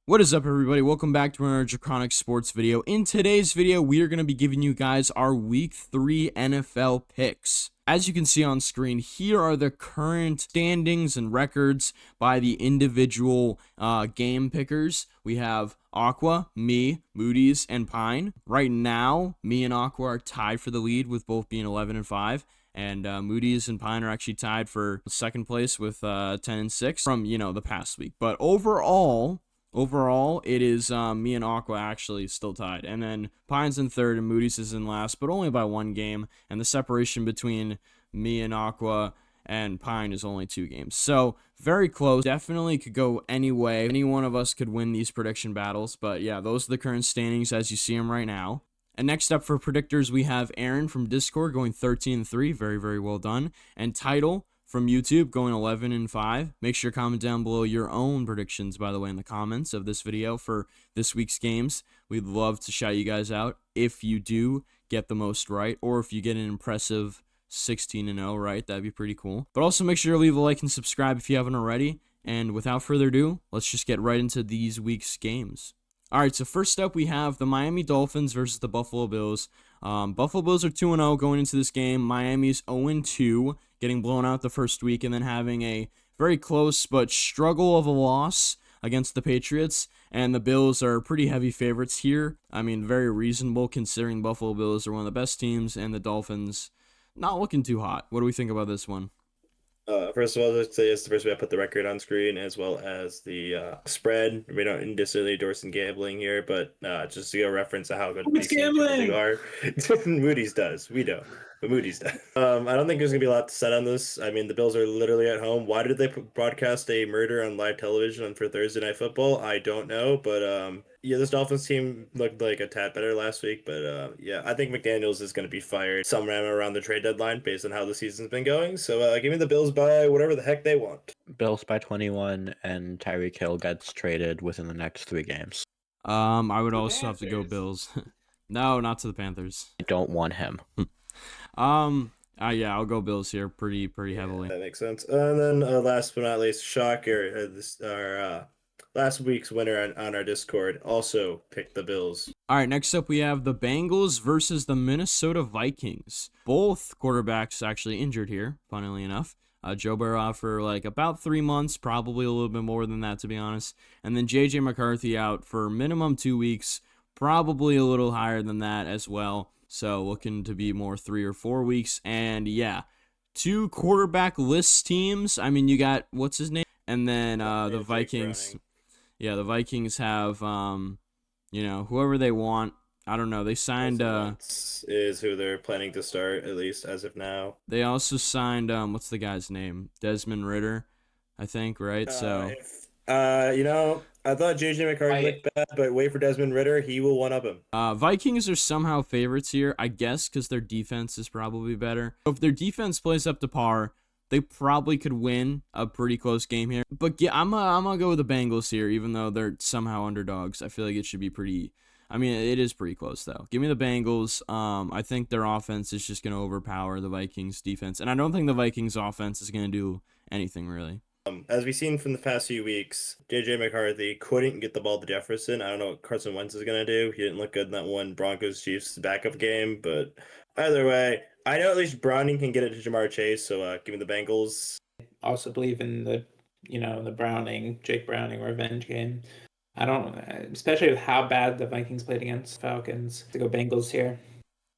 What is up, everybody? Welcome back to another Draconic Sports video. In today's video, we are going to be giving you guys our Week 3 NFL picks. As you can see on screen, here are the current standings and records by the individual game pickers. We have Aqua, me, Moody's, and Pine. Right now, me and Aqua are tied for the lead with both being 11-5. And Moody's and Pine are actually tied for second place with 10-6 from, the past week. But overall, it is me and Aqua actually still tied. And then Pine's in third and Moody's is in last, but only by one game. And the separation between me and Aqua and Pine is only 2 games. So very close. Definitely could go any way. Any one of us could win these prediction battles. But yeah, those are the current standings as you see them right now. And next up for predictors, we have Aaron from Discord going 13-3. Very, very well done. And Title from YouTube going 11-5. Make sure to comment down below your own predictions, by the way, in the comments of this video for this week's games. We'd love to shout you guys out if you do get the most right, or if you get an impressive 16-0 right. That'd be pretty cool. But also make sure to leave a like and subscribe if you haven't already. And without further ado, let's just get right into these week's games. All right, so first up, we have the Miami Dolphins versus the Buffalo Bills. Buffalo Bills are 2-0 going into this game. Miami's 0-2, getting blown out the first week, and then having a very close but struggle of a loss against the Patriots. And the Bills are pretty heavy favorites here. I mean, very reasonable considering Buffalo Bills are one of the best teams, and the Dolphins not looking too hot. What do we think about this one? First of all, let's say it's the first way I put the record on screen as well as the spread. We don't necessarily endorse gambling here, but just to give a reference to how good these teams really are. Moody's does. We don't, but Moody's does. I don't think there's gonna be a lot to set on this. I mean, the Bills are literally at home. Why did they broadcast a murder on live television for Thursday Night Football? I don't know, but yeah, this Dolphins team looked like a tad better last week, but yeah, I think McDaniels is going to be fired sometime around the trade deadline based on how the season's been going. So give me the Bills by whatever the heck they want. Bills by 21, and Tyreek Hill gets traded within the next 3 games. I would also have to go Bills. No, not to the Panthers. I don't want him. Yeah, I'll go Bills here pretty heavily. That makes sense. And then last but not least, shocker, our last week's winner on our Discord also picked the Bills. All right, next up we have the Bengals versus the Minnesota Vikings. Both quarterbacks actually injured here, funnily enough. Joe Burrow for like about 3 months, probably a little bit more than that, to be honest. And then J.J. McCarthy out for minimum 2 weeks, probably a little higher than that as well. So looking to be more 3 or 4 weeks. And yeah, 2 quarterback list teams. I mean, you got, what's his name? And then the Vikings. Yeah, the Vikings have, whoever they want. I don't know. They signed. Is who they're planning to start, at least as of now. They also signed. What's the guy's name? Desmond Ridder, I think. Right. I thought JJ McCarthy looked bad, but wait for Desmond Ridder. He will one up him. Vikings are somehow favorites here, I guess, because their defense is probably better. If their defense plays up to par, they probably could win a pretty close game here. But yeah, I'm gonna go with the Bengals here, even though they're somehow underdogs. I feel like it should be pretty. I mean, it is pretty close though. Give me the Bengals. I think their offense is just gonna overpower the Vikings defense, and I don't think the Vikings offense is gonna do anything really. As we've seen from the past few weeks, J.J. McCarthy couldn't get the ball to Jefferson. I don't know what Carson Wentz is gonna do. He didn't look good in that one Broncos-Chiefs backup game, but either way, I know at least Browning can get it to Jamar Chase, so give me the Bengals. Also believe in the Jake Browning revenge game. I don't, especially with how bad the Vikings played against Falcons, to go Bengals here.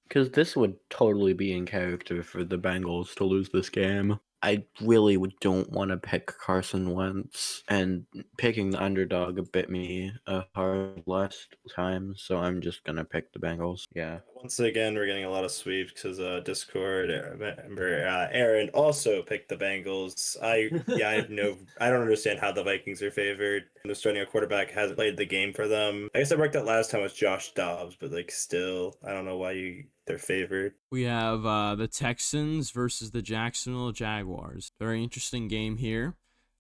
Because this would totally be in character for the Bengals to lose this game. I really don't want to pick Carson Wentz, and picking the underdog bit me hard last time, so I'm just going to pick the Bengals. Yeah. Once again, we're getting a lot of sweeps because Discord, Aaron also picked the Bengals. I don't understand how the Vikings are favored. The starting a quarterback hasn't played the game for them. I guess I worked out last time was Josh Dobbs, but still, I don't know why they're favored. We have the Texans versus the Jacksonville Jaguars. Very interesting game here.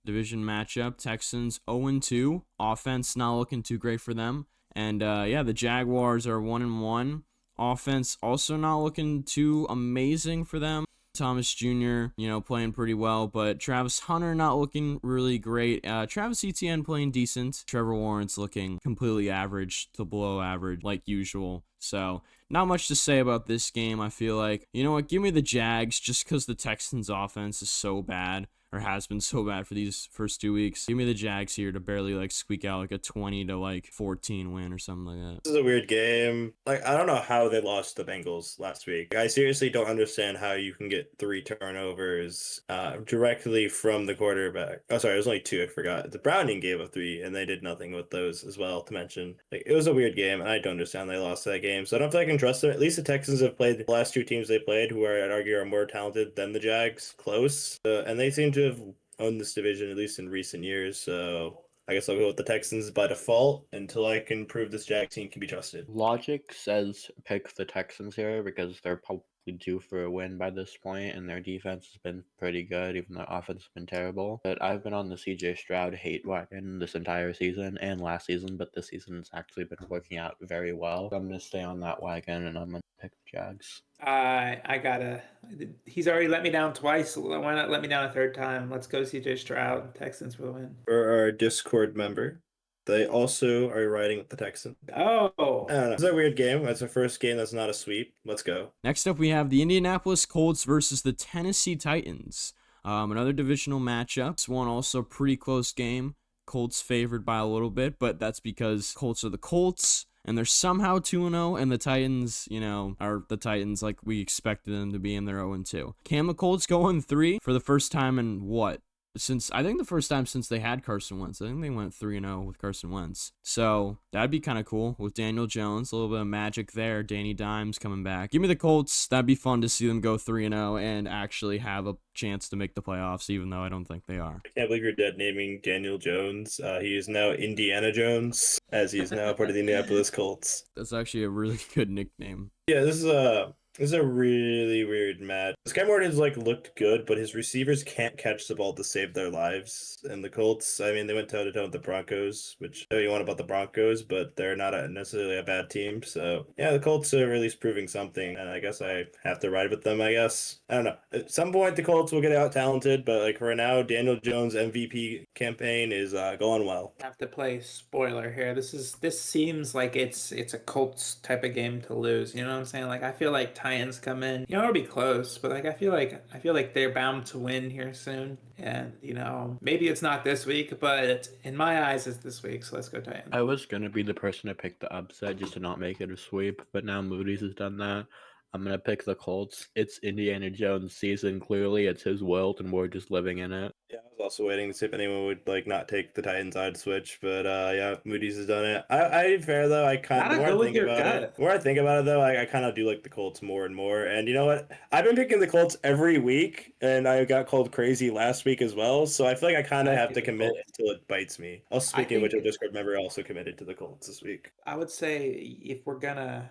Division matchup. Texans 0-2. Offense not looking too great for them. And the Jaguars are 1-1. Offense also not looking too amazing for them. Thomas Jr., playing pretty well, but Travis Hunter not looking really great. Travis Etienne playing decent. Trevor Lawrence looking completely average to below average like usual. So not much to say about this game. I feel like, you know what, give me the Jags just because the Texans offense is so bad, or has been so bad for these first 2 weeks. Give me the Jags here to barely like squeak out like a 20 to 14 win or something like that. This is a weird game. Like, I don't know how they lost the Bengals last week. I seriously don't understand how you can get 3 turnovers directly from the quarterback. Oh, sorry, it was only 2. I forgot. The Browning gave up 3, and they did nothing with those as well, to mention. Like, it was a weird game, and I don't understand they lost that game. So I don't feel like I can trust them. At least the Texans have played the last 2 teams they played, who I'd argue are more talented than the Jags, close. And they seem to have owned this division, at least in recent years. So I guess I'll go with the Texans by default until I can prove this Jags team can be trusted. Logic says pick the Texans here because they're probably due for a win by this point, and their defense has been pretty good, even though offense has been terrible. But I've been on the CJ Stroud hate wagon this entire season and last season, but this season it's actually been working out very well. So I'm going to stay on that wagon, and I'm going to pick the Jags. He's already let me down twice. Why not let me down a third time? Let's go CJ Stroud. Texans for the win. For our Discord member, they also are riding with the Texans. Oh. I don't know. It's a weird game. It's the first game that's not a sweep. Let's go. Next up, we have the Indianapolis Colts versus the Tennessee Titans. Another divisional matchup. This one also pretty close game. Colts favored by a little bit, but that's because Colts are the Colts, and they're somehow 2-0, and the Titans, are the Titans like we expected them to be, and they're 0-2. Can the Colts go 1-3 for the first time in what? I think the first time since they had Carson Wentz. I think they went 3-0 with Carson Wentz. So that'd be kind of cool with Daniel Jones. A little bit of magic there. Danny Dimes coming back. Give me the Colts. That'd be fun to see them go 3-0 and actually have a chance to make the playoffs, even though I don't think they are. I can't believe you're dead naming Daniel Jones. He is now Indiana Jones, as he is now part of the Indianapolis Colts. That's actually a really good nickname. Yeah, this is a really weird match. Sky Moore has looked good, but his receivers can't catch the ball to save their lives. And the Colts, I mean, they went toe to toe with the Broncos, which I know you want about the Broncos, but they're not necessarily a bad team. So yeah, the Colts are at least proving something, and I guess I have to ride with them. I guess I don't know. At some point, the Colts will get out talented, but for now, Daniel Jones' MVP campaign is going well. I have to play spoiler here. This seems like it's a Colts type of game to lose. You know what I'm saying? I feel like Titans come in. It'll be close, but I feel like they're bound to win here soon. And maybe it's not this week, but in my eyes, it's this week. So let's go Titans. I was gonna be the person to pick the upset just to not make it a sweep, but now Moody's has done that. I'm gonna pick the Colts. It's Indiana Jones' season. Clearly, it's his world, and we're just living in it. Yeah, I was also waiting to see if anyone would not take the Titans side switch, but yeah, Moody's has done it. I fair though. I kind of the more I think about it though, I kind of do like the Colts more and more. And you know what? I've been picking the Colts every week, and I got called crazy last week as well. So I feel like I kind of have to commit until it bites me. Also, speaking of which, a Discord member also committed to the Colts this week. I would say if we're gonna,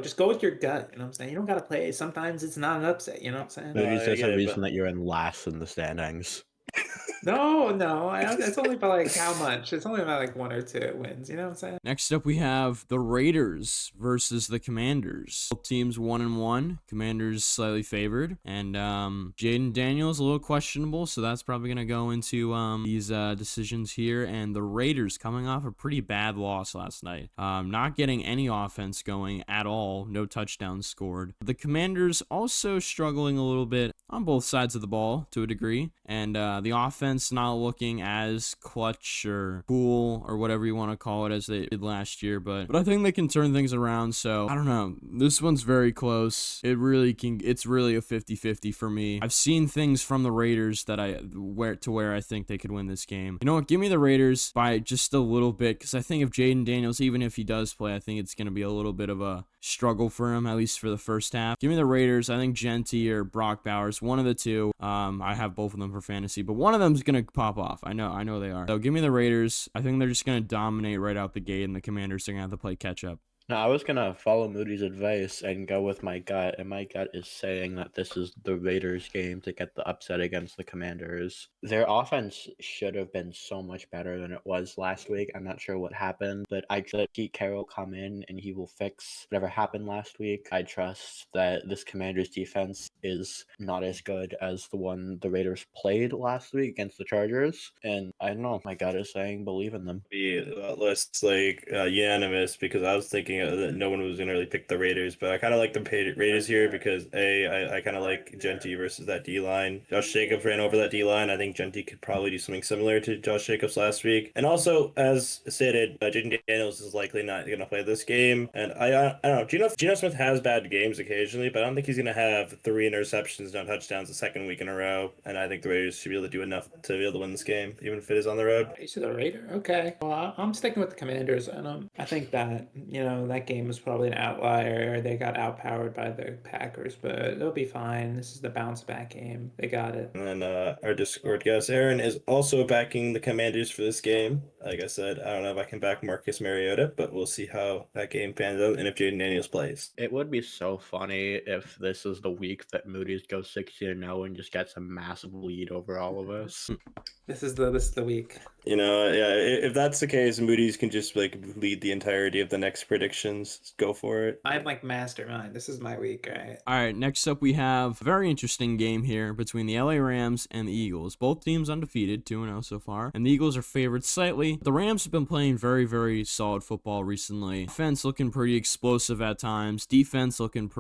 just go with your gut. You know what I'm saying? You don't gotta play. Sometimes it's not an upset. You know what I'm saying? Moody's, there's a reason that you're in last in the standings. No, it's only by how much? It's only about 1 or 2 wins. You know what I'm saying? Next up, we have the Raiders versus the Commanders. Both teams 1-1. Commanders slightly favored, and Jaden Daniels a little questionable, so that's probably gonna go into these decisions here. And the Raiders coming off a pretty bad loss last night, not getting any offense going at all. No touchdowns scored. The Commanders also struggling a little bit on both sides of the ball to a degree, and the offense not looking as clutch or cool or whatever you want to call it as they did last year, but I think they can turn things around. So I don't know, this one's very close. It's really a 50-50 for me. I've seen things from the Raiders that where I think they could win this game. You know what, give me the Raiders by just a little bit, because I think if Jaden Daniels, even if he does play, I think it's going to be a little bit of a struggle for him, at least for the first half. Give me the Raiders. I think Genty or Brock Bowers, one of the two. I have both of them for fantasy, but one of them's gonna pop off. I know they are. So give me the Raiders. I think they're just gonna dominate right out the gate, and the Commanders are gonna have to play catch up. No, I was gonna follow Moody's advice and go with my gut, and my gut is saying that this is the Raiders' game to get the upset against the Commanders. Their offense should have been so much better than it was last week. I'm not sure what happened, but I let Pete Carroll come in and he will fix whatever happened last week. I trust that this Commanders' defense is not as good as the one the Raiders played last week against the Chargers, and I don't know. My gut is saying believe in them. Be less like unanimous because I was thinking that no one was gonna really pick the Raiders, but I kind of like the Raiders here because I kind of like Genty versus that D line. Josh Jacobs ran over that D line. I think Genty could probably do something similar to Josh Jacobs last week. And also, as stated, Jaden Daniels is likely not gonna play this game. And I don't know. Geno Smith has bad games occasionally, but I don't think he's gonna have 3 interceptions, no touchdowns the second week in a row. And I think the Raiders should be able to do enough to be able to win this game, even if it is on the road. He's the Raider. Okay. Well, I'm sticking with the Commanders, and I think that that game was probably an outlier. They got outpowered by the Packers, but they'll be fine. This is the bounce back game. They got it. And then our Discord guest Aaron is also backing the Commanders for this game. Like I said, I don't know if I can back Marcus Mariota, but we'll see how that game pans out and if Jaden Daniels plays. It would be so funny if this is the week that Moody's goes 16-0 and just gets a massive lead over all of us. This is the week. Yeah, if that's the case, Moody's can just like lead the entirety of the next predictions. Just go for it. I'm like mastermind. This is my week, right? All right, next up we have a very interesting game here between the LA Rams and the Eagles. Both teams undefeated, 2-0 so far, and the Eagles are favored slightly. The Rams have been playing very, very solid football recently. Offense looking pretty explosive at times. Defense looking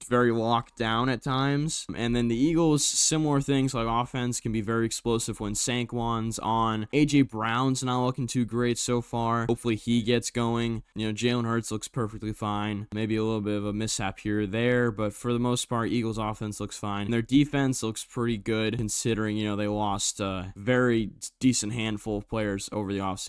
very locked down at times. And then the Eagles, similar things like offense can be very explosive when Saquon's on. AJ Brown's not looking too great so far. Hopefully he gets going. Jalen Hurts looks perfectly fine. Maybe a little bit of a mishap here or there, but for the most part, Eagles offense looks fine. And their defense looks pretty good considering, they lost a very decent handful of players over the offseason.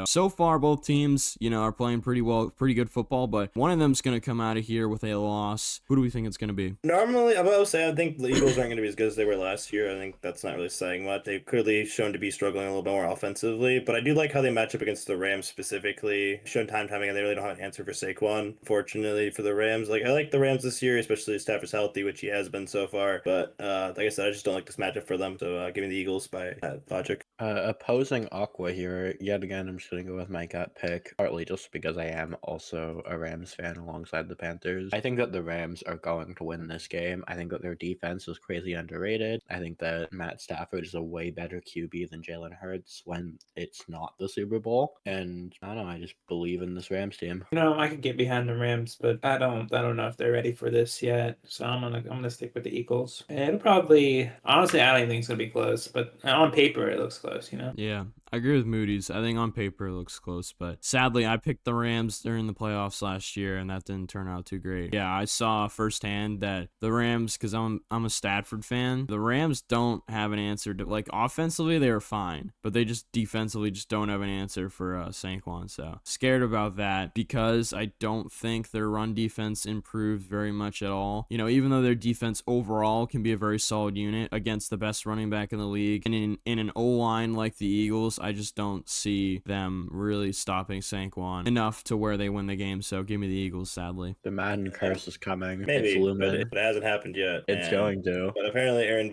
So far, both teams, are playing pretty good football, but one of them's going to come out of here with a loss. Who do we think it's going to be? Normally, I would say I think the Eagles aren't going to be as good as they were last year. I think that's not really saying much. They've clearly shown to be struggling a little bit more offensively, but I do like how they match up against the Rams specifically. Shown time again, they really don't have an answer for Saquon. Fortunately for the Rams, I like the Rams this year, especially if Stafford's healthy, which he has been so far. But like I said, I just don't like this matchup for them. So give me the Eagles by logic. Opposing Aqua here, yet again, I'm just going to go with my gut pick, partly just because I am also a Rams fan alongside the Panthers. I think that the Rams are going to win this game. I think that their defense is crazy underrated. I think that Matt Stafford is a way better QB than Jalen Hurts when it's not the Super Bowl. And I don't know, I just believe in this Rams team. I could get behind the Rams, but I don't know if they're ready for this yet. So I'm gonna stick with the Eagles. It'll probably, honestly, I don't even think it's gonna be close, but on paper it looks close. Yeah, I agree with Moody's. I think on paper it looks close, but sadly I picked the Rams during the playoffs last year and that didn't turn out too great. Yeah, I saw firsthand that the Rams, because I'm a Stafford fan, the Rams don't have an answer to, offensively they were fine, but they just defensively just don't have an answer for Saquon. So scared about that because I don't think their run defense improved very much at all. Even though their defense overall can be a very solid unit against the best running back in the league, and in an O-line like the Eagles, I just don't see them really stopping Saquon enough to where they win the game. So give me the Eagles, sadly. The Madden curse is coming. Maybe, it's looming. but it hasn't happened yet. It's going to. But apparently Aaron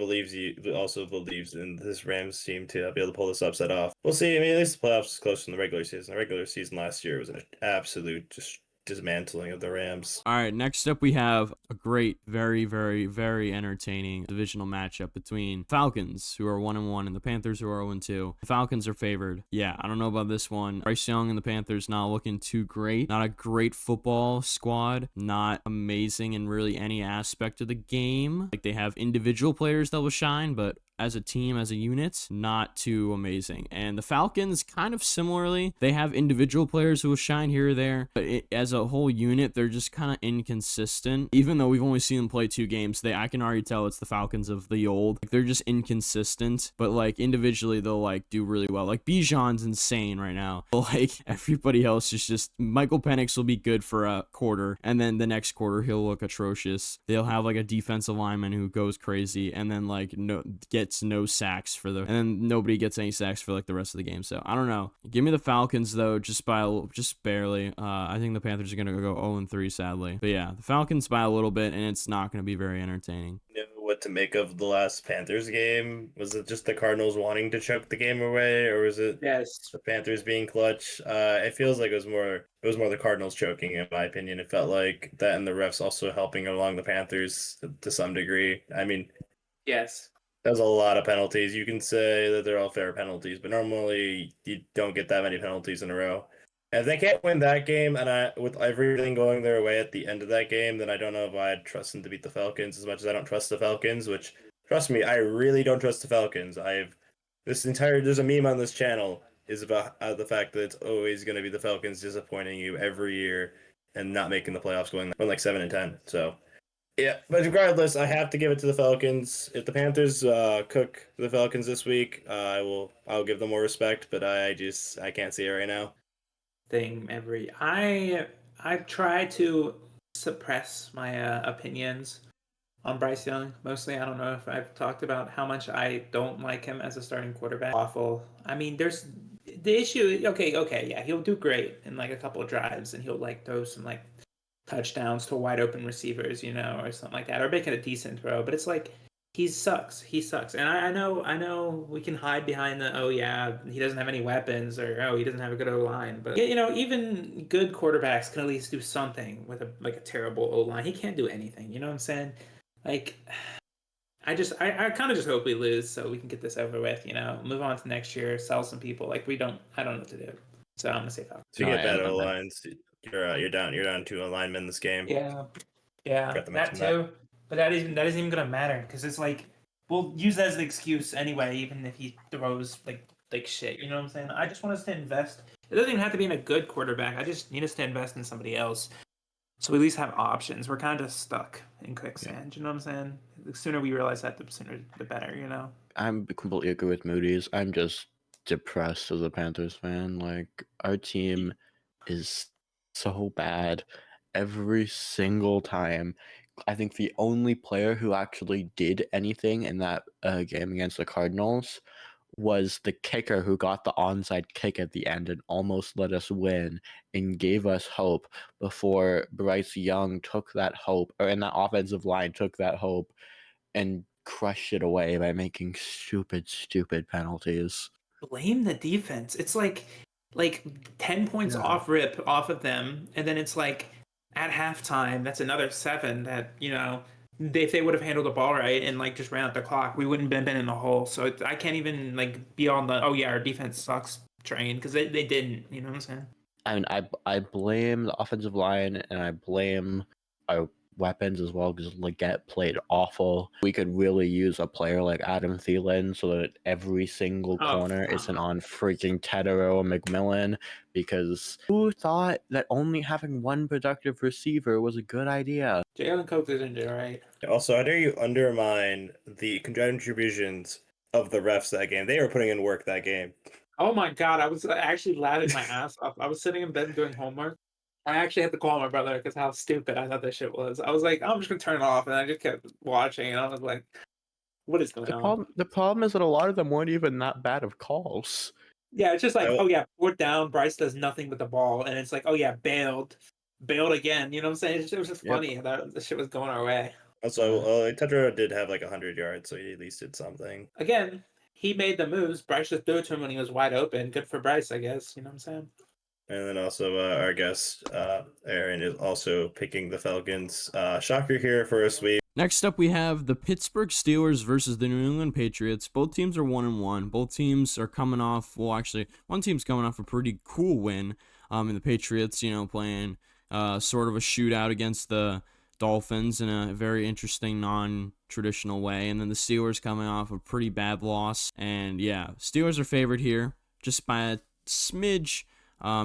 also believes in this Rams team to be able to pull this upset off. We'll see. I mean, at least the playoffs is closer than the regular season. The regular season last year was an absolute dismantling of the Rams. All right, next up we have a great, very, very, very entertaining divisional matchup between Falcons, who are 1-1, and the Panthers, who are 0-2. The Falcons are favored. Yeah, I don't know about this one. Bryce Young and the Panthers not looking too great. Not a great football squad. Not amazing in really any aspect of the game. They have individual players that will shine, but as a team, as a unit, not too amazing. And the Falcons, kind of similarly, they have individual players who will shine here or there, but as a whole unit, they're just kind of inconsistent. Even though we've only seen them play 2 games, I can already tell it's the Falcons of the old. They're just inconsistent, but individually they'll do really well. Bijan's insane right now. But everybody else is just Michael Penix will be good for a quarter, and then the next quarter he'll look atrocious. They'll have a defensive lineman who goes crazy, and then gets no sacks and then nobody gets any sacks for the rest of the game. So I don't know. Give me the Falcons though, just barely. I think the Panthers Panthers are going to go 0-3, sadly. But yeah, the Falcons by a little bit, and it's not going to be very entertaining. Know what to make of the last Panthers game? Was it just the Cardinals wanting to choke the game away, or was it Yes. the Panthers being clutch? It feels like it was more the Cardinals choking, in my opinion. It felt like that, and the refs also helping along the Panthers to some degree. I mean, Yes. there's a lot of penalties. You can say that they're all fair penalties, but normally you don't get that many penalties in a row. And if they can't win that game, and with everything going their way at the end of that game, then I don't know if I'd trust them to beat the Falcons as much as I don't trust the Falcons. Which, trust me, I really don't trust the Falcons. There's a meme on this channel is about the fact that it's always going to be the Falcons disappointing you every year and not making the playoffs, going like 7-10. So. Yeah, but regardless, I have to give it to the Falcons. If the Panthers cook the Falcons this week, I'll give them more respect, but I can't see it right now. I try to suppress my opinions on Bryce Young. Mostly, I don't know if I've talked about how much I don't like him as a starting quarterback. Awful. I mean, there's the issue. Okay, yeah, he'll do great in like a couple of drives, and he'll like throw some like touchdowns to wide open receivers, or something like that, or make it a decent throw. But it's like he sucks. And I know we can hide behind the he doesn't have any weapons, or he doesn't have a good O line. But even good quarterbacks can at least do something with a terrible O line. He can't do anything. You know what I'm saying? Like, I kind of just hope we lose so we can get this over with. Move on to next year, sell some people. Like I don't know what to do. So I'm gonna say Falcons. To get better lines, you're down to a lineman this game. Yeah, that too. that. But that isn't even gonna matter because it's like we'll use that as an excuse anyway, even if he throws like shit. You know what I'm saying? I just want us to invest. It doesn't even have to be in a good quarterback. I just need us to invest in somebody else, so we at least have options. We're kind of stuck in quicksand. You know what I'm saying? The sooner we realize that, the sooner the better. I'm completely agree with Moody's. I'm just depressed as a Panthers fan. Like, our team is so bad every single time. I think the only player who actually did anything in that game against the Cardinals was the kicker who got the onside kick at the end and almost let us win and gave us hope before Bryce Young took that hope, or in that offensive line took that hope and crushed it away by making stupid penalties. Blame the defense. It's like 10 points off of them, and then it's like at halftime that's another 7 that if they would have handled the ball right and just ran out the clock, we wouldn't have been in the hole. So I can't even be on the our defense sucks train, because they didn't. You know what I'm saying? I mean, I blame the offensive line and I blame our weapons as well, because Leggett played awful. We could really use a player like Adam Thielen so that every single corner isn't on freaking Tedero or McMillan, because who thought that only having one productive receiver was a good idea? Jalen Coates isn't it, right? Also, how dare you undermine the contributions of the refs that game? They were putting in work that game. Oh my god, I was actually laughing my ass off. I was sitting in bed doing homework. I actually had to call my brother because how stupid I thought this shit was. I was like, I'm just gonna turn it off, and I just kept watching, and I was like, what is going on? The problem is that a lot of them weren't even that bad of calls. Yeah, it's just like, fourth down, Bryce does nothing with the ball, and it's like, bailed again. You know what I'm saying? It was just funny that the shit was going our way. Also, Tedro did have 100 yards, so he at least did something. Again, he made the moves. Bryce just threw it to him when he was wide open. Good for Bryce, I guess. You know what I'm saying? And then also our guest, Aaron, is also picking the Falcons. Shocker here for a sweep. Next up, we have the Pittsburgh Steelers versus the New England Patriots. Both teams are 1-1. Both teams are coming off, well, actually, one team's coming off a pretty cool win. And the Patriots, playing sort of a shootout against the Dolphins in a very interesting, non-traditional way. And then the Steelers coming off a pretty bad loss. And yeah, Steelers are favored here just by a smidge.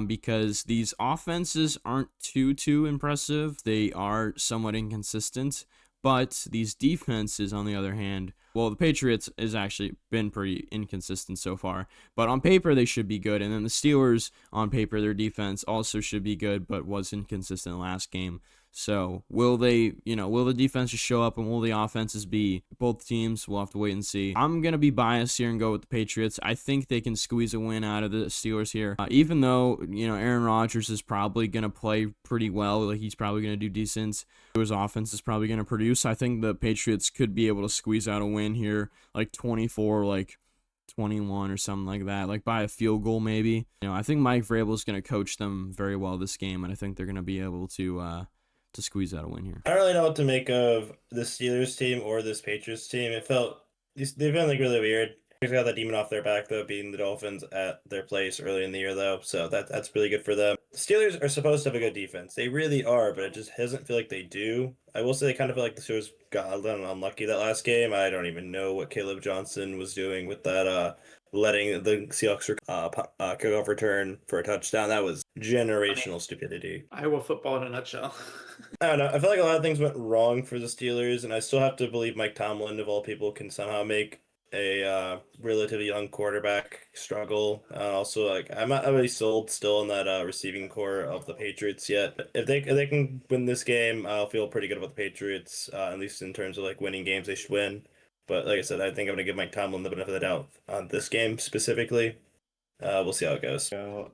Because these offenses aren't too impressive. They are somewhat inconsistent. But these defenses, on the other hand, well, the Patriots has actually been pretty inconsistent so far. But on paper, they should be good. And then the Steelers, on paper, their defense also should be good, but was inconsistent last game. So will the defense just show up, and will the offenses be both teams? We'll have to wait and see. I'm going to be biased here and go with the Patriots. I think they can squeeze a win out of the Steelers here. Even though, Aaron Rodgers is probably going to play pretty well. Like, he's probably going to do decent. His offense is probably going to produce. I think the Patriots could be able to squeeze out a win here, like 24, like 21 or something like that, like by a field goal maybe. I think Mike Vrabel is going to coach them very well this game, and I think they're going to be able to squeeze out a win here. I don't really know what to make of the Steelers team or this Patriots team. They've been like really weird. They got that demon off their back though, beating the Dolphins at their place early in the year though, so that's really good for them. The Steelers are supposed to have a good defense. They really are, but it just doesn't feel like they do. I will say they kind of feel like the Steelers got a little unlucky that last game. I don't even know what Caleb Johnson was doing with that letting the Seahawks kickoff return for a touchdown. That was generational stupidity. Iowa football in a nutshell. I don't know. I feel like a lot of things went wrong for the Steelers, and I still have to believe Mike Tomlin, of all people, can somehow make a relatively young quarterback struggle. Also, like, I'm not really sold still in that receiving core of the Patriots yet. But if they can win this game, I'll feel pretty good about the Patriots, at least in terms of like winning games they should win. But like I said, I think I'm gonna give Mike Tomlin the benefit of the doubt on this game specifically. We'll see how it goes. So,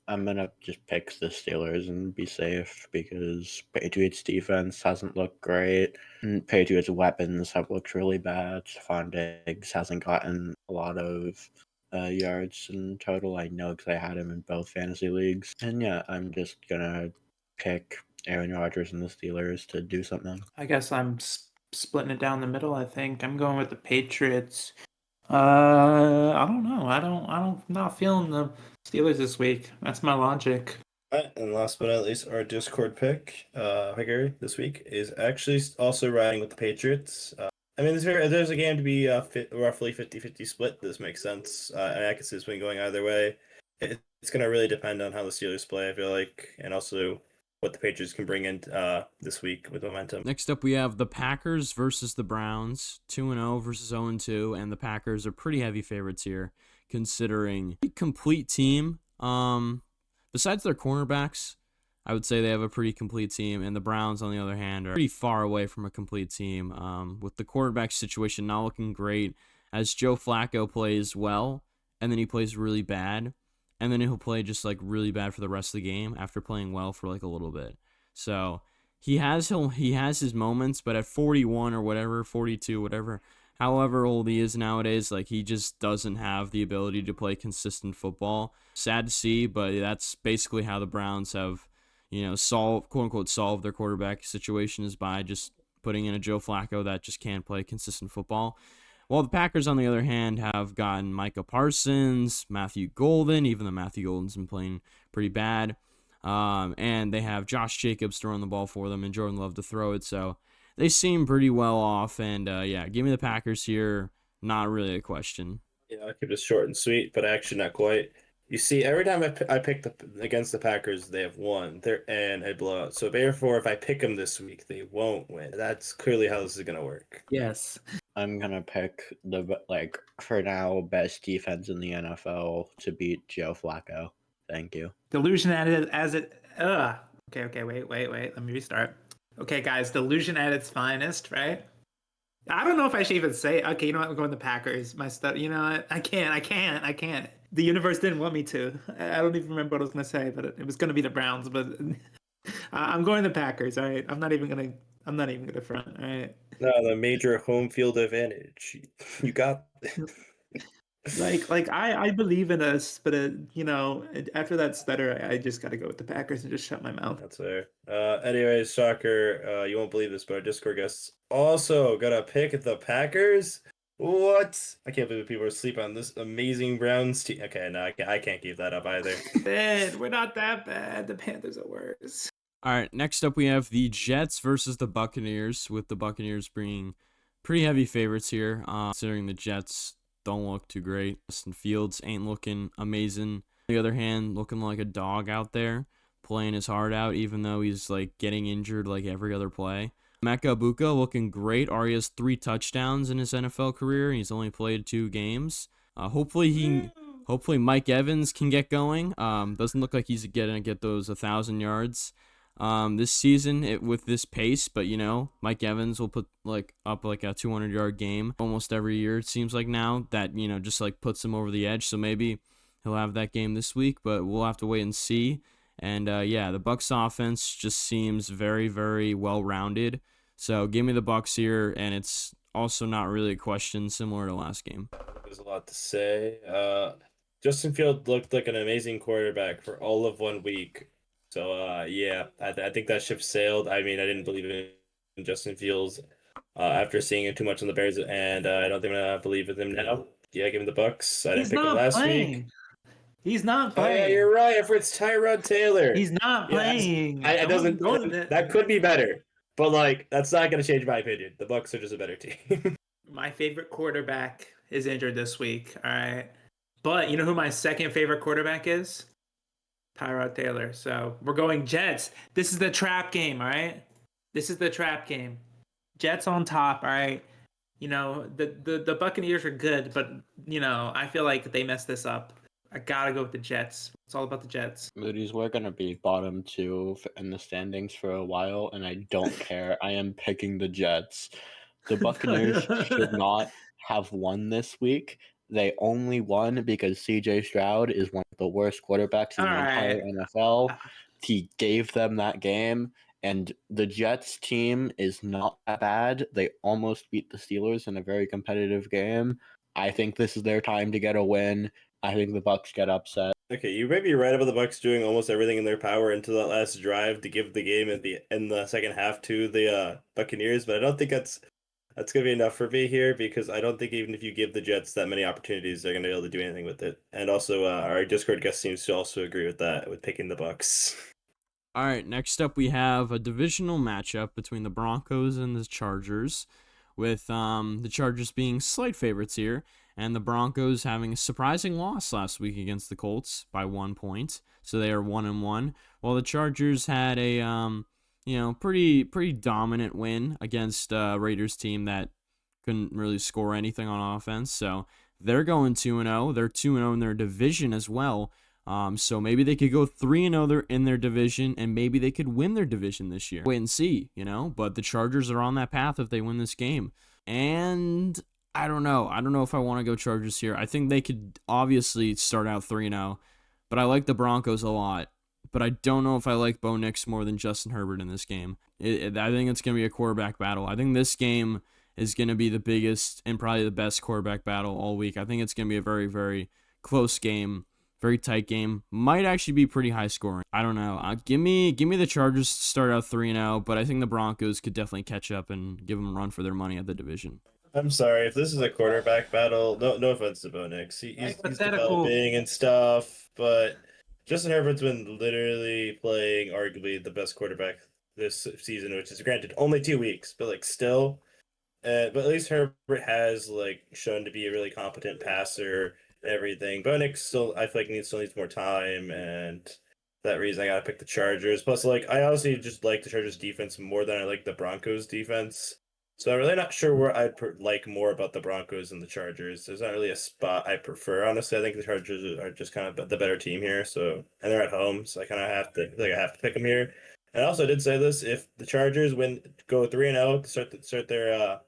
I'm gonna just pick the Steelers and be safe because Patriots defense hasn't looked great. And Patriots weapons have looked really bad. Stephon Diggs hasn't gotten a lot of yards in total. I know because I had him in both fantasy leagues. And yeah, I'm just gonna pick Aaron Rodgers and the Steelers to do something. I guess I'm splitting it down the middle. I think I'm going with the Patriots. I don't know. I'm not feeling the Steelers this week. That's my logic. Alright, and last but not least, our Discord picker this week is actually also riding with the Patriots. I mean, there's a game to be roughly 50-50 split. This makes sense. And I can see this one going either way. It's going to really depend on how the Steelers play, I feel like, and also what the Patriots can bring in this week with momentum. Next up, we have the Packers versus the Browns, 2-0 versus 0-2, and the Packers are pretty heavy favorites here, considering a complete team. Besides their cornerbacks, I would say they have a pretty complete team, and the Browns, on the other hand, are pretty far away from a complete team, with the quarterback situation not looking great, as Joe Flacco plays well, and then he plays really bad, and then he'll play just like really bad for the rest of the game after playing well for like a little bit. So he has his moments, but at 41 or whatever, 42, whatever, however old he is nowadays, like, he just doesn't have the ability to play consistent football. Sad to see, but that's basically how the Browns have, quote unquote solved their quarterback situation, is by just putting in a Joe Flacco that just can't play consistent football. While the Packers, on the other hand, have gotten Micah Parsons, Matthew Golden, even though Matthew Golden's been playing pretty bad. And they have Josh Jacobs throwing the ball for them and Jordan Love to throw it. So they seem pretty well off. And yeah, give me the Packers here. Not really a question. Yeah, I'll keep it short and sweet, but actually not quite. You see, every time I pick against the Packers, they have won. They're in a blowout. So therefore, if I pick them this week, they won't win. That's clearly how this is going to work. Yes. I'm gonna pick the for now best defense in the NFL to beat Joe Flacco. Thank you. Delusion as it. Okay. Wait. Let me restart. Okay, guys. Delusion at its finest, right? I don't know if I should even say it. Okay, you know what? I'm going the Packers. My stuff. You know what? I can't. The universe didn't want me to. I don't even remember what I was gonna say, but it was gonna be the Browns. But I'm going the Packers. All right. I'm not even gonna front. All right. No, the major home field advantage. You got like I believe in us, but after that stutter, I just got to go with the Packers and just shut my mouth. That's fair. Anyways, soccer. You won't believe this, but our Discord guests also got to pick the Packers. What? I can't believe people are asleep on this amazing Browns team. Okay, no, I can't keep that up either. Man, we're not that bad. The Panthers are worse. All right, next up we have the Jets versus the Buccaneers, with the Buccaneers being pretty heavy favorites here, considering the Jets don't look too great. Justin Fields ain't looking amazing. On the other hand, looking like a dog out there, playing his heart out, even though he's like getting injured like every other play. Mecca Buka looking great. Already has 3 touchdowns in his NFL career, and he's only played 2 games. Hopefully Mike Evans can get going. Doesn't look like he's gonna get those 1,000 yards. this season with this pace, but Mike Evans will put up a 200-yard game almost every year, it seems like now, that just puts him over the edge. So maybe he'll have that game this week, but we'll have to wait and see. And the Bucs offense just seems very, very well-rounded. So give me the Bucs here, and it's also not really a question, similar to last game. There's a lot to say. Justin Field looked like an amazing quarterback for all of 1 week. So I think that ship sailed. I mean, I didn't believe in Justin Fields after seeing him too much on the Bears, and I don't think I'm gonna believe in him now. Yeah, give him the Bucs. I didn't pick him last week. He's not Oh playing. yeah, you're right. It's Tyrod Taylor. He's not playing. That could be better, but that's not gonna change my opinion. The Bucs are just a better team. My favorite quarterback is injured this week. All right, but you know who my second favorite quarterback is? Tyrod Taylor. So we're going Jets. This is the trap game. All right, this is the trap game. Jets on top. All right. The Buccaneers are good, but I feel like they messed this up. I gotta go with the Jets. It's all about the Jets. Moody's, we're gonna be bottom 2 in the standings for a while, and I don't care. I am picking the Jets. The Buccaneers should not have won this week. They only won because C.J. Stroud is one of the worst quarterbacks in the entire NFL. He gave them that game, and the Jets team is not that bad. They almost beat the Steelers in a very competitive game. I think this is their time to get a win. I think the Bucs get upset. Okay, you may be right about the Bucs doing almost everything in their power until that last drive to give the game in the second half to the Buccaneers, but I don't think that's gonna be enough for me here, because I don't think even if you give the Jets that many opportunities, they're gonna be able to do anything with it. And also, our Discord guest seems to also agree with that, with picking the Bucs. All right, next up we have a divisional matchup between the Broncos and the Chargers, with the Chargers being slight favorites here, and the Broncos having a surprising loss last week against the Colts by 1 point, so they are 1-1, while the Chargers had a pretty dominant win against a Raiders team that couldn't really score anything on offense. So they're going 2-0. They're 2-0 in their division as well. So maybe they could go 3-0 in their division, and maybe they could win their division this year. Wait and see, But the Chargers are on that path if they win this game. And I don't know. I don't know if I want to go Chargers here. I think they could obviously start out 3-0, but I like the Broncos a lot. But I don't know if I like Bo Nix more than Justin Herbert in this game. I think it's going to be a quarterback battle. I think this game is going to be the biggest and probably the best quarterback battle all week. I think it's going to be a very, very close game, very tight game. Might actually be pretty high scoring. I don't know. Give me the Chargers to start out 3-0, but I think the Broncos could definitely catch up and give them a run for their money at the division. I'm sorry, if this is a quarterback battle, no offense to Bo Nix. He's developing and stuff, but Justin Herbert's been literally playing arguably the best quarterback this season, which is granted only 2 weeks, but still. But at least Herbert has shown to be a really competent passer and everything. Bo Nix I feel like still needs more time, and for that reason I gotta pick the Chargers. Plus, I honestly just like the Chargers defense more than I like the Broncos defense. So I'm really not sure where I'd like more about the Broncos and the Chargers. There's not really a spot I prefer. Honestly, I think the Chargers are just kind of the better team here. So, and they're at home, so I kind of have to pick them here. And also, I did say this: if the Chargers go 3-0 to start their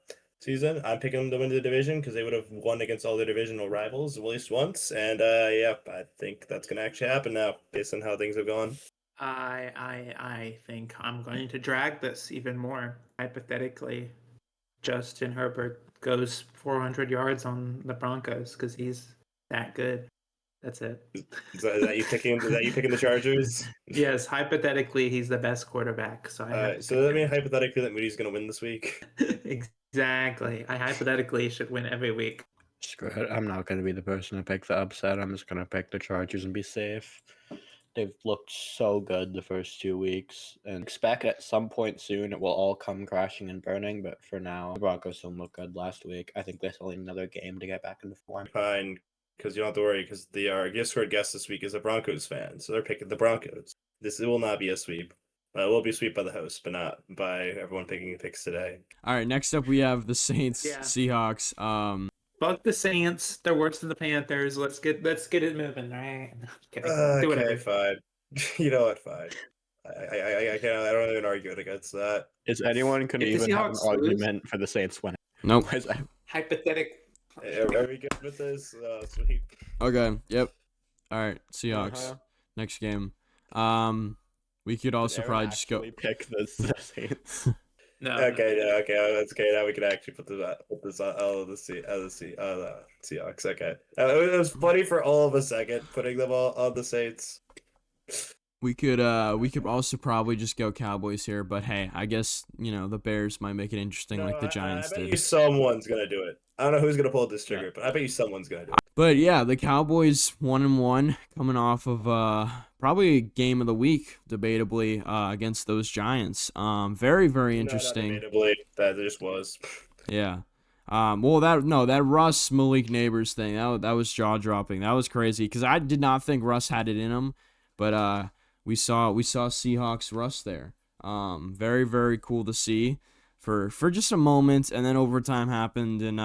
season, I'm picking them to win the division because they would have won against all their divisional rivals at least once. And I think that's gonna actually happen now, based on how things have gone. I think I'm going to drag this even more. Hypothetically, Justin Herbert goes 400 yards on the Broncos because he's that good. That's it. Is that you picking? Is that you picking the Chargers? Yes, hypothetically, he's the best quarterback. So so that means hypothetically that Moody's going to win this week. Exactly. I hypothetically should win every week. Screw it. I'm not going to be the person to pick the upset. I'm just going to pick the Chargers and be safe. They've looked so good the first 2 weeks, and expect at some point soon it will all come crashing and burning, but for now, the Broncos don't look good last week. I think there's only another game to get back into form. Fine, because you don't have to worry, because our Discord guest this week is a Broncos fan, so they're picking the Broncos. This will not be a sweep. It will be a sweep by the host, but not by everyone picking picks today. All right, next up we have the Saints, Seahawks. Fuck the Saints. They're worse than the Panthers. Let's get it moving, all right? Okay, fine. You know what? Fine. I can't. I don't even argue it against that. Is anyone going to If the even have an Seahawks lose- argument for the Saints winning? Nope. Hypothetical. Are we good with this? Sweet. Okay. Yep. All right. Seahawks. Uh-huh. Next game. We could also Did probably Aaron just go. actually pick the Saints. No. Okay, yeah, okay, that's okay. Now we can actually put this on the Seahawks. Okay, it was funny for all of a second putting them all on the Saints. We could also probably just go Cowboys here, but hey, I guess the Bears might make it interesting like the Giants I bet did. you someone's gonna do it. I don't know who's gonna pull this trigger, but I bet you someone's gonna do it. But yeah, the Cowboys 1-1 coming off of probably a game of the week, debatably, against those Giants. Very, very interesting. No, not debatably, that just was. Yeah. Well, that Russ Malik Neighbors thing, that was jaw dropping. That was crazy because I did not think Russ had it in him, but we saw Seahawks Russ there. Very, very cool to see for just a moment, and then overtime happened, and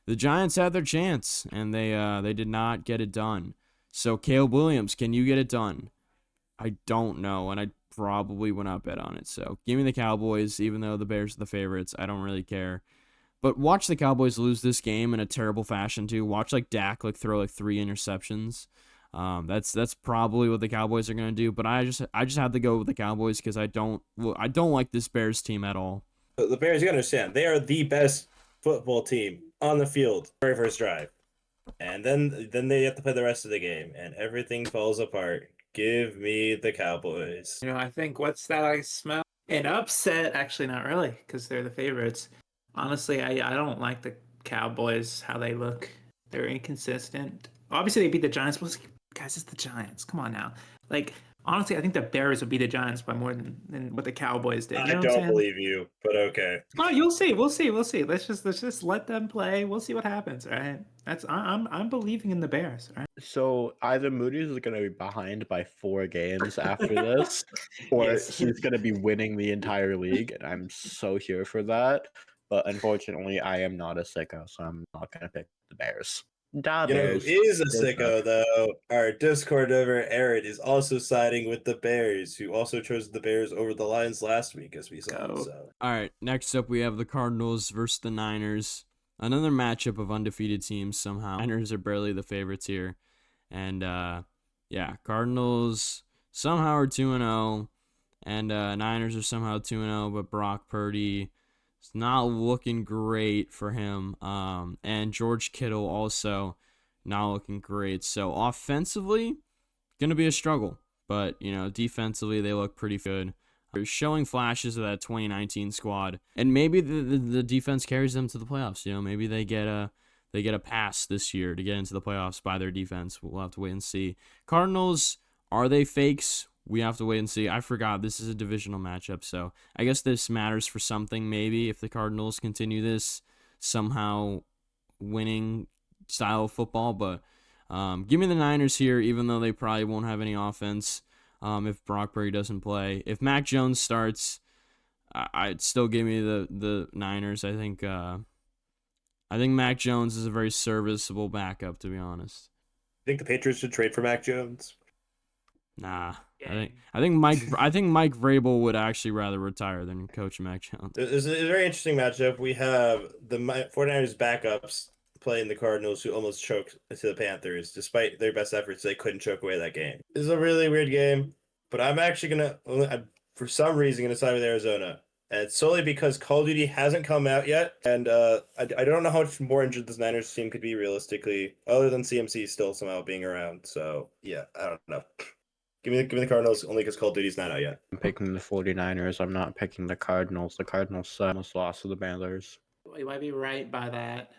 the Giants had their chance, and they did not get it done. So Caleb Williams, can you get it done? I don't know, and I probably would not bet on it. So give me the Cowboys, even though the Bears are the favorites. I don't really care. But watch the Cowboys lose this game in a terrible fashion too. Watch Dak throw 3 interceptions. That's probably what the Cowboys are gonna do. But I just had to go with the Cowboys because I don't like this Bears team at all. The Bears, you gotta understand, they are the best football team on the field. Very first drive, and then they have to play the rest of the game, and everything falls apart. Give me the Cowboys. I think what's that I smell? An upset. Actually, not really, because they're the favorites. Honestly, I don't like the Cowboys, how they look. They're inconsistent. Obviously, they beat the Giants. Well, guys, it's the Giants. Come on now. Honestly, I think the Bears would beat the Giants by more than what the Cowboys did. I don't believe you, but okay. Oh, you'll see. We'll see. Let's just let them play. We'll see what happens. All right. I'm believing in the Bears. All right. So either Moody's is going to be behind by 4 games after this, or Yes. he's going to be winning the entire league, and I'm so here for that. But unfortunately, I am not a sicko, so I'm not going to pick the Bears. You know who is a sicko, though? Our Discord over Aaron is also siding with the Bears, who also chose the Bears over the Lions last week, as we saw. So. All right, next up we have the Cardinals versus the Niners. Another matchup of undefeated teams somehow. Niners are barely the favorites here. And, Cardinals somehow are 2-0. And Niners are somehow 2-0, but Brock Purdy is not looking great for him. And George Kittle also not looking great. So offensively, going to be a struggle. But, defensively, they look pretty good. They're showing flashes of that 2019 squad. And maybe the defense carries them to the playoffs. Maybe they get a pass this year to get into the playoffs by their defense. We'll have to wait and see. Cardinals, are they fakes? We have to wait and see. I forgot this is a divisional matchup, so I guess this matters for something maybe if the Cardinals continue this somehow winning style of football. But give me the Niners here, even though they probably won't have any offense if Brock Purdy doesn't play. If Mac Jones starts, I'd still give me the Niners. I think Mac Jones is a very serviceable backup, to be honest. Think the Patriots should trade for Mac Jones? Nah. I think Mike Vrabel would actually rather retire than coach Mac Jones. It's a very interesting matchup. We have the 49ers backups playing the Cardinals, who almost choked to the Panthers. Despite their best efforts, they couldn't choke away that game. This is a really weird game, but I'm actually for some reason, going to side with Arizona. And it's solely because Call of Duty hasn't come out yet. And I don't know how much more injured this Niners team could be realistically, other than CMC still somehow being around. So, yeah, I don't know. Give me the Cardinals only because Call of Duty's not out yet. I'm picking the 49ers. I'm not picking the Cardinals. The Cardinals almost lost to the Panthers. You might be right by that.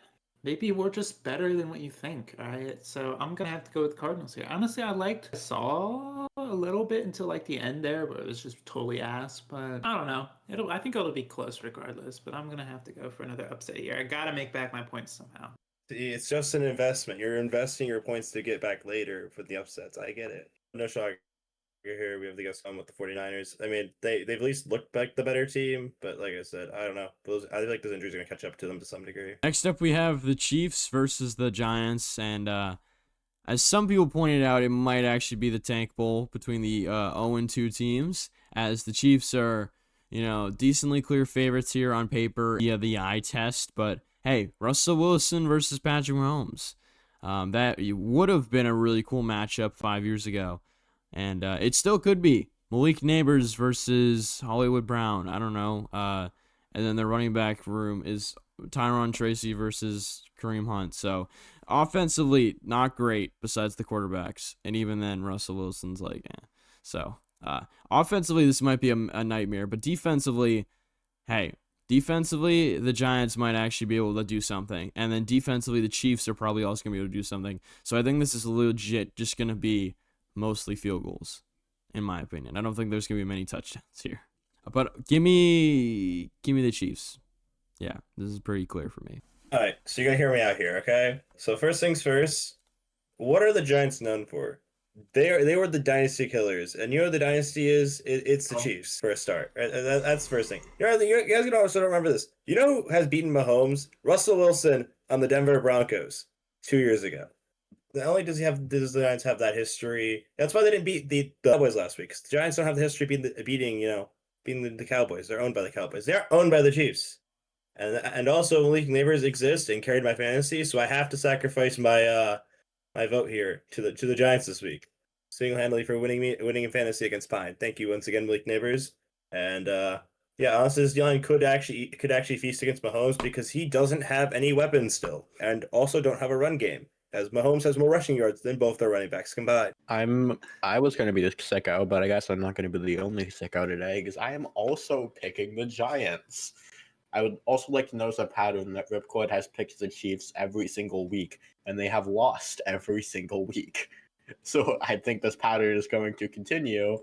Maybe we're just better than what you think, all right? So I'm going to have to go with Cardinals here. Honestly, I saw a little bit until the end there, but it was just totally ass. But I don't know. I think it'll be close regardless, but I'm going to have to go for another upset here. I got to make back my points somehow. See, it's just an investment. You're investing your points to get back later for the upsets. I get it. No shock here. We have the guys on with the 49ers. I mean, they've at least looked like the better team, but like I said, I don't know. I feel like those injuries are going to catch up to them to some degree. Next up, we have the Chiefs versus the Giants, and I as some people pointed out, it might actually be the Tank Bowl between the 0-2 teams, as the Chiefs are, decently clear favorites here on paper via the eye test. But hey, Russell Wilson versus Patrick Mahomes. That would have been a really cool matchup 5 years ago. And it still could be. Malik Neighbors versus Hollywood Brown. I don't know. And then the running back room is Tyron Tracy versus Kareem Hunt. So offensively, not great besides the quarterbacks. And even then, Russell Wilson's like, eh. So offensively, this might be a nightmare. But defensively, hey, the Giants might actually be able to do something. And then defensively, the Chiefs are probably also going to be able to do something. So I think this is legit just going to be mostly field goals, in my opinion. I don't think there's going to be many touchdowns here. But give me the Chiefs. Yeah, this is pretty clear for me. All right, so you're going to hear me out here, okay? So first things first, what are the Giants known for? They were the dynasty killers, and you know what the dynasty is? It's the Chiefs for a start. Right? That's the first thing. You guys can also remember this. You know who has beaten Mahomes? Russell Wilson on the Denver Broncos 2 years ago. Not only does the Giants have that history, that's why they didn't beat the Cowboys last week. Because the Giants don't have the history of beating the Cowboys. They're owned by the Cowboys. They're owned by the Chiefs, and also Malik Neighbors exist and carried my fantasy, so I have to sacrifice my my vote here to the Giants this week, single-handedly for winning in fantasy against Pine. Thank you once again, Malik Neighbors. And yeah, honestly, this line could actually feast against Mahomes because he doesn't have any weapons still, and also don't have a run game, as Mahomes has more rushing yards than both their running backs combined. I was going to be the sicko, but I guess I'm not going to be the only sicko today because I am also picking the Giants. I would also like to notice a pattern that Ripcord has picked the Chiefs every single week, and they have lost every single week. So I think this pattern is going to continue,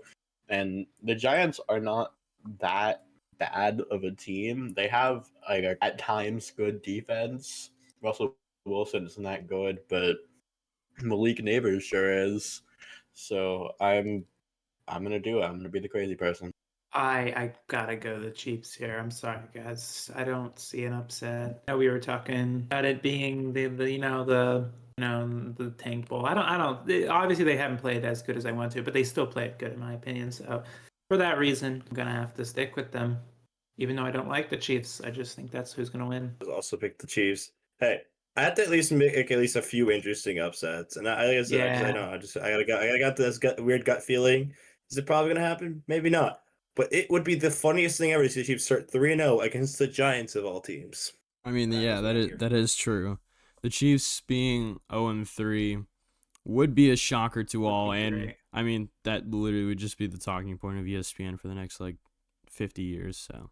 and the Giants are not that bad of a team. They have at times good defense. Russell Wilson isn't that good, but Malik Neighbors sure is. So I'm gonna do it. I'm gonna be the crazy person. I gotta go the Chiefs here. I'm sorry, guys. I don't see an upset. I know we were talking about it being the Tank Bowl. I don't. Obviously, they haven't played as good as I want to, but they still played good in my opinion. So for that reason, I'm gonna have to stick with them, even though I don't like the Chiefs. I just think that's who's gonna win. I also picked the Chiefs. Hey, I have to at least make at least a few interesting upsets, and I got this weird gut feeling. Is it probably gonna happen? Maybe not. But it would be the funniest thing ever to see the Chiefs start 3-0 against the Giants of all teams. I mean, that is true. The Chiefs being 0-3 would be a shocker to all, and I mean that literally would just be the talking point of ESPN for the next 50 years. So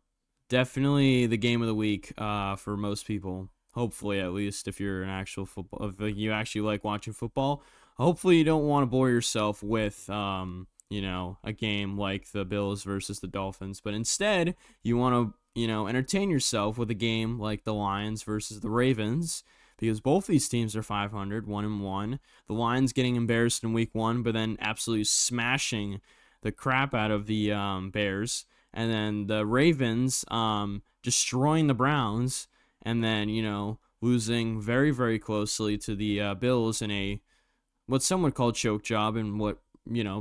definitely the game of the week for most people. Hopefully, at least if you're an actual football, if you actually like watching football. Hopefully, you don't want to bore yourself with a game like the Bills versus the Dolphins, but instead you want to, entertain yourself with a game like the Lions versus the Ravens, because both these teams are 500, 1-1. The Lions getting embarrassed in week 1, but then absolutely smashing the crap out of the Bears, and then the Ravens destroying the Browns, and then, losing very, very closely to the Bills in what some would call choke job, and what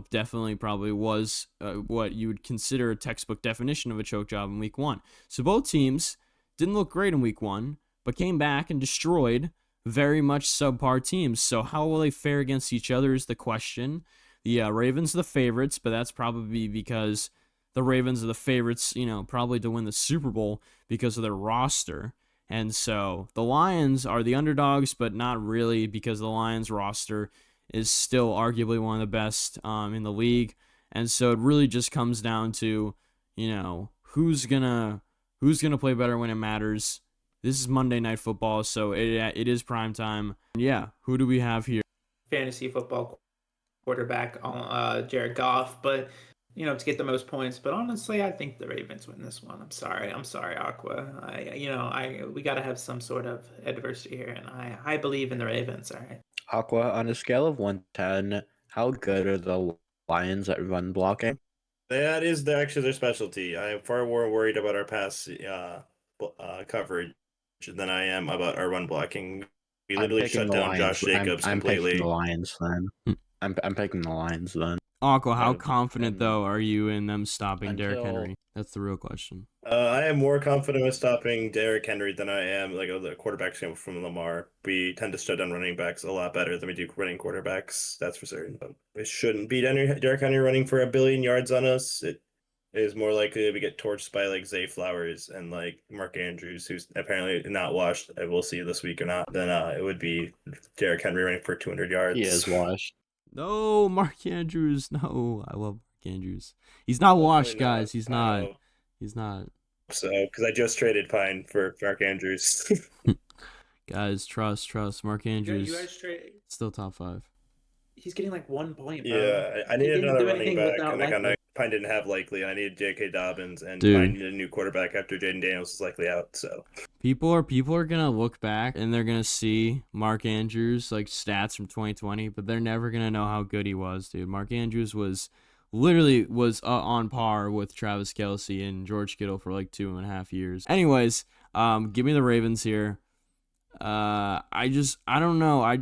definitely probably was what you would consider a textbook definition of a choke job in week 1. So both teams didn't look great in week 1, but came back and destroyed very much subpar teams. So how will they fare against each other is the question. The Ravens are the favorites, but that's probably because the Ravens are the favorites, probably to win the Super Bowl because of their roster. And so the Lions are the underdogs, but not really, because the Lions roster is still arguably one of the best in the league. And so it really just comes down to, who's gonna play better when it matters. This is Monday Night Football, so it is prime time. Yeah, who do we have here? Fantasy football quarterback, Jared Goff, but to get the most points. But honestly, I think the Ravens win this one. I'm sorry, Aqua. We got to have some sort of adversity here, and I believe in the Ravens. All right. Aqua, on a scale of 1 to 10, how good are the Lions at run blocking? That is actually their specialty. I am far more worried about our pass coverage than I am about our run blocking. We I'm literally picking shut the down Lions. Josh Jacobs I'm picking completely. the Lions then. Hmm. I'm picking the Lions then. Aqua, how Yeah, confident and though are you in them stopping Derrick until- Henry? That's the real question. I am more confident with stopping Derrick Henry than I am like the quarterbacks come from Lamar. We tend to shut down running backs a lot better than we do running quarterbacks. That's for certain. But we shouldn't beat Derrick Henry running for 1 billion yards on us. It is more likely we get torched by like Zay Flowers and like Mark Andrews, who's apparently not washed. I will see this week or not. Then it would be Derrick Henry running for 200 yards. He is washed. No, Mark Andrews. No, I love Mark Andrews. He's not washed, Hopefully not. guys. He's I not. hope He's not. so, because I just traded Pine for Mark Andrews. Guys, trust. Mark You Andrews guys trade. still top 5. He's getting like 1 point, bro. Yeah, I He needed didn't another do running anything back, without and I got Likely. Pine didn't have Likely. I needed J.K. Dobbins, and Dude. Pine needed a new quarterback after Jaden Daniels is likely out. So People are gonna look back and they're gonna see Mark Andrews like stats from 2020, but they're never gonna know how good he was, dude. Mark Andrews was literally on par with Travis Kelce and George Kittle for like 2.5 years. Anyways, give me the Ravens here. I don't know. I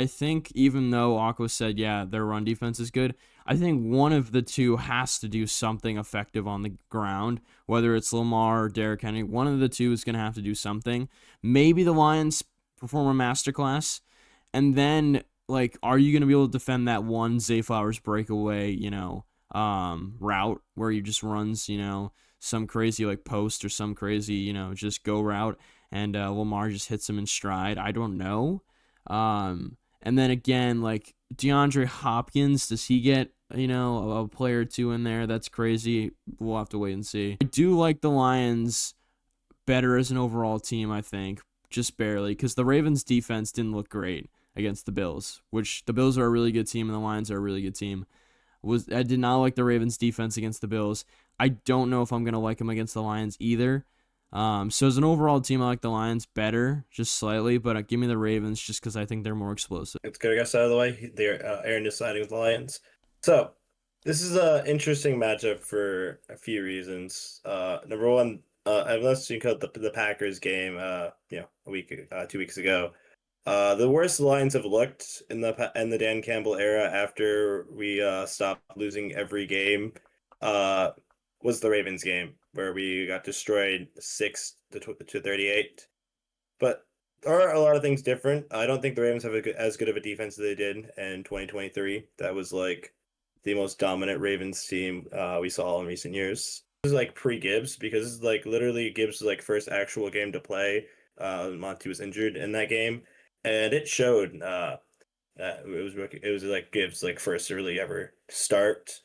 think even though Aqua said, yeah, their run defense is good, I think one of the two has to do something effective on the ground, whether it's Lamar or Derrick Henry. One of the two is going to have to do something. Maybe the Lions perform a masterclass, and then, like, are you going to be able to defend that one Zay Flowers breakaway, route where he just runs, some crazy, like, post or some crazy, just go route, and Lamar just hits him in stride? I don't know. And then again, like DeAndre Hopkins, does he get, a player or two in there? That's crazy. We'll have to wait and see. I do like the Lions better as an overall team, I think, just barely, because the Ravens defense didn't look great against the Bills, which the Bills are a really good team and the Lions are a really good team. I did not like the Ravens defense against the Bills. I don't know if I'm going to like them against the Lions either. So as an overall team, I like the Lions better, just slightly, but give me the Ravens just because I think they're more explosive. let's get our guys out of the way. Aaron is siding with the Lions. So this is an interesting matchup for a few reasons. Number one, unless you cut the Packers game, a week, 2 weeks ago. The worst the Lions have looked in the Dan Campbell era after we stopped losing every game was the Ravens game where we got destroyed 6-38. But there are a lot of things different. I don't think the Ravens have as good of a defense as they did in 2023. That was like the most dominant Ravens team we saw in recent years. This is like pre-Gibbs because this is like literally Gibbs' like first actual game to play. Monty was injured in that game, and it showed. It was like Gibbs' like first really ever start.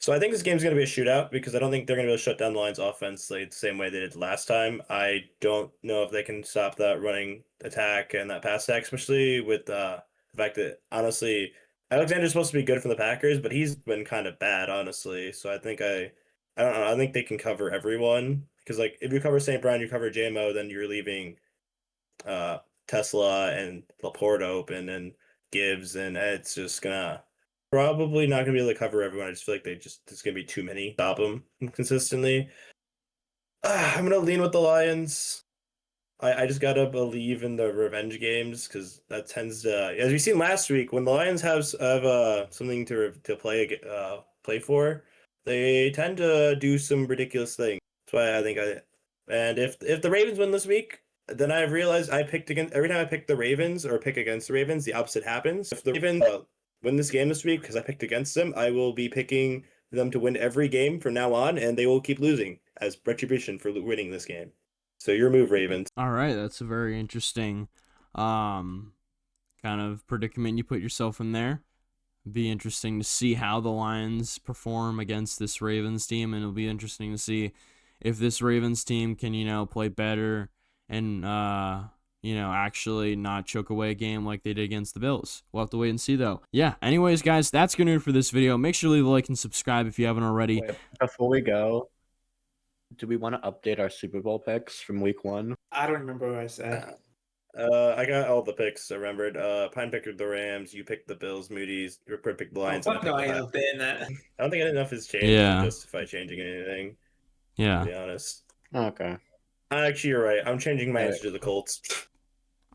So I think this game's going to be a shootout because I don't think they're going to be able to shut down the Lions' offense like the same way they did last time. I don't know if they can stop that running attack and that pass attack, especially with the fact that, honestly, Alexander's supposed to be good for the Packers, but he's been kind of bad, honestly. So I think I don't know. I think they can cover everyone because, like, if you cover St. Brown, you cover JMO, then you're leaving Tesla and Laporte open and Gibbs, and it's just gonna probably not gonna be able to cover everyone. I just feel like there's gonna be too many stop them consistently. I'm gonna lean with the Lions. I just gotta believe in the revenge games because that tends to, as we've seen last week, when the Lions have something to play for, they tend to do some ridiculous things. That's why I think and if the Ravens win this week, then I've realized I picked against every time I pick the Ravens or pick against the Ravens, the opposite happens. If the Ravens win this game this week because I picked against them, I will be picking them to win every game from now on, and they will keep losing as retribution for winning this game. So your move, Ravens. All right, that's a very interesting kind of predicament you put yourself in there. Be interesting to see how the Lions perform against this Ravens team, and it'll be interesting to see if this Ravens team can, play better and, actually not choke away a game like they did against the Bills. We'll have to wait and see, though. Yeah, anyways, guys, that's going to do it for this video. Make sure to leave a like and subscribe if you haven't already. Wait, before we go, do we want to update our Super Bowl picks from week 1? I don't remember what I said. I got all the picks. I remembered. Pine picked the Rams. You picked the Bills. Moody's. Ripcord picked the Lions. Fuck no, I ain't updating that. I don't think enough has changed Yeah. to justify changing anything. Yeah. To be honest. Okay. Actually, you're right. I'm changing my Alright. answer to the Colts.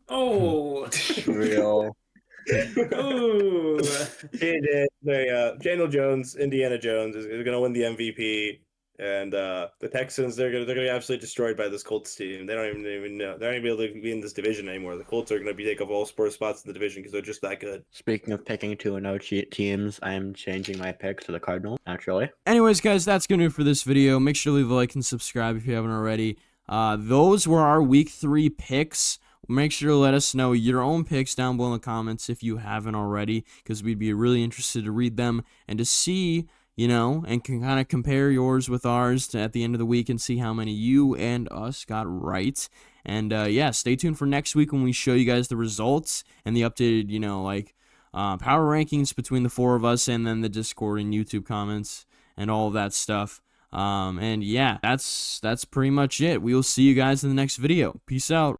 Oh. Real. Oh. Daniel Jones, Indiana Jones is going to win the MVP, and the Texans they're gonna be absolutely destroyed by this Colts team. They don't even know they're not even able to be in this division anymore. The Colts are going to be take up all four spots in the division because they're just that good. Speaking of picking 2-0 teams, I'm changing my pick to the Cardinals, actually. Anyways, guys, that's gonna do it for this video. Make sure to leave a like and subscribe if you haven't already. Those were our week 3 picks. Make sure to let us know your own picks down below in the comments if you haven't already, because we'd be really interested to read them and to see, you know, and can kind of compare yours with ours at the end of the week and see how many you and us got right. And yeah, stay tuned for next week when we show you guys the results and the updated, you know, like power rankings between the 4 of us, and then the Discord and YouTube comments and all of that stuff. And yeah, that's pretty much it. We will see you guys in the next video. Peace out.